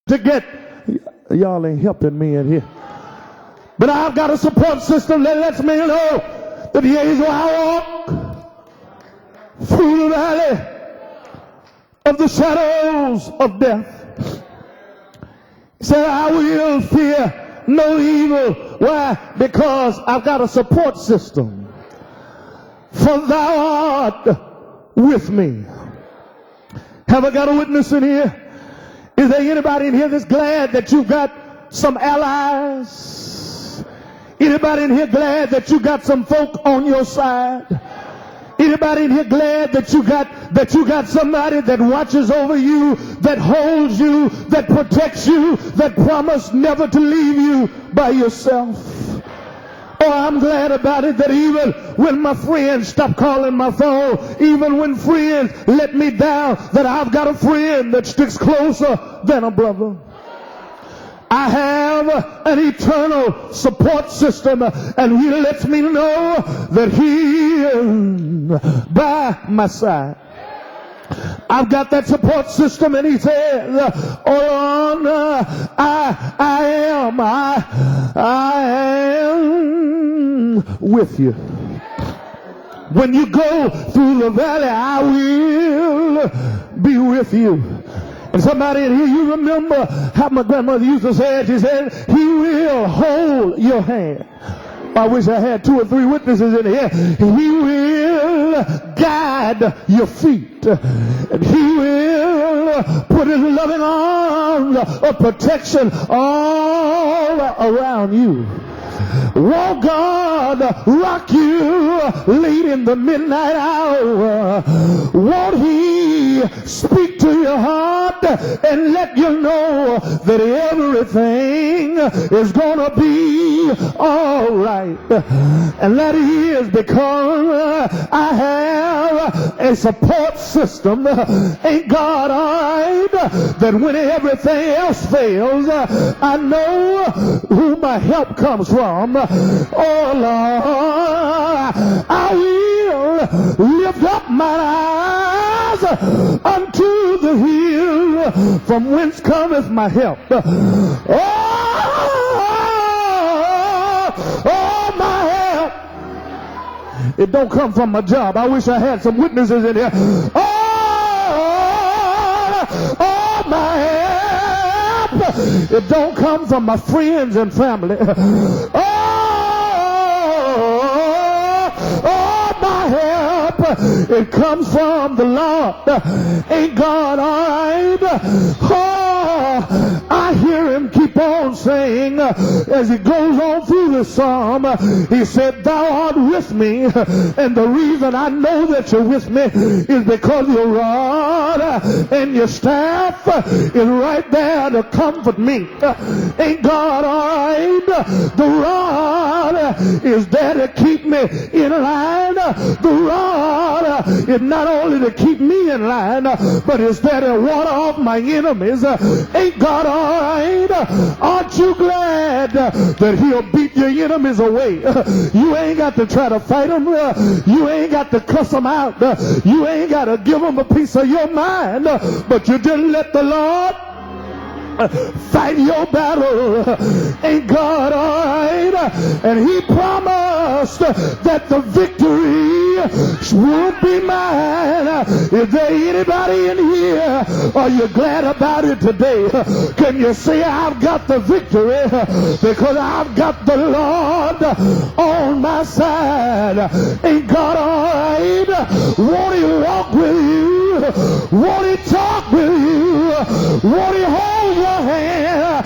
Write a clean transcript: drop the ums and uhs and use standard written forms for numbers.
to get, y'all ain't helping me in here. But I've got a support system that lets me know that days where I walk through the valley of the shadows of death, he said, I will fear no evil. Why? Because I've got a support system. For thou art with me. Have I got a witness in here? Is there anybody in here that's glad that you've got some allies? Anybody in here glad that you got some folk on your side? Anybody in here glad that you got somebody that watches over you, that holds you, that protects you, that promised never to leave you by yourself? Oh, I'm glad about it that even when my friends stop calling my phone, even when friends let me down, that I've got a friend that sticks closer than a brother. I have an eternal support system, and he lets me know that he is by my side. I've got that support system, and he says, oh Lord, I am with you. When you go through the valley, I will be with you. And somebody in here, you remember how my grandmother used to say it. She said, he will hold your hand. I wish I had 2 or 3 witnesses in here. He will guide your feet. And he will put his loving arms of protection all around you. Won't God rock you late in the midnight hour? Won't he speak to your heart and let you know that everything is gonna be all right? And that is because I have a support system. Ain't God all right? That when everything else fails, I know who my help comes from. Oh Lord, I will lift up my eyes unto the hill from whence cometh my help. Oh, my help. It don't come from my job. I wish I had some witnesses in here. Oh, my help. It don't come from my friends and family. My help, it comes from the Lord. Ain't God all right? Oh, I hear him keep on saying as he goes on through the psalm, he said, thou art with me, and the reason I know that you're with me is because your rod and your staff is right there to comfort me. Ain't God all right? The rod is there to keep me in line. The rod is not only to keep me in line, but it's there to ward off my enemies. Ain't God all right? Aren't you glad that he'll beat your enemies away? You ain't got to try to fight them. You ain't got to cuss them out. You ain't got to give them a piece of your mind. But you just let the Lord fight your battle. Ain't God all right? And he promised that the victory would be mine. Is there anybody in here? Are you glad about it today? Can you say I've got the victory because I've got the Lord on my side? Ain't God all right? Won't he walk with you? Won't he talk with you? Won't he hold your hand?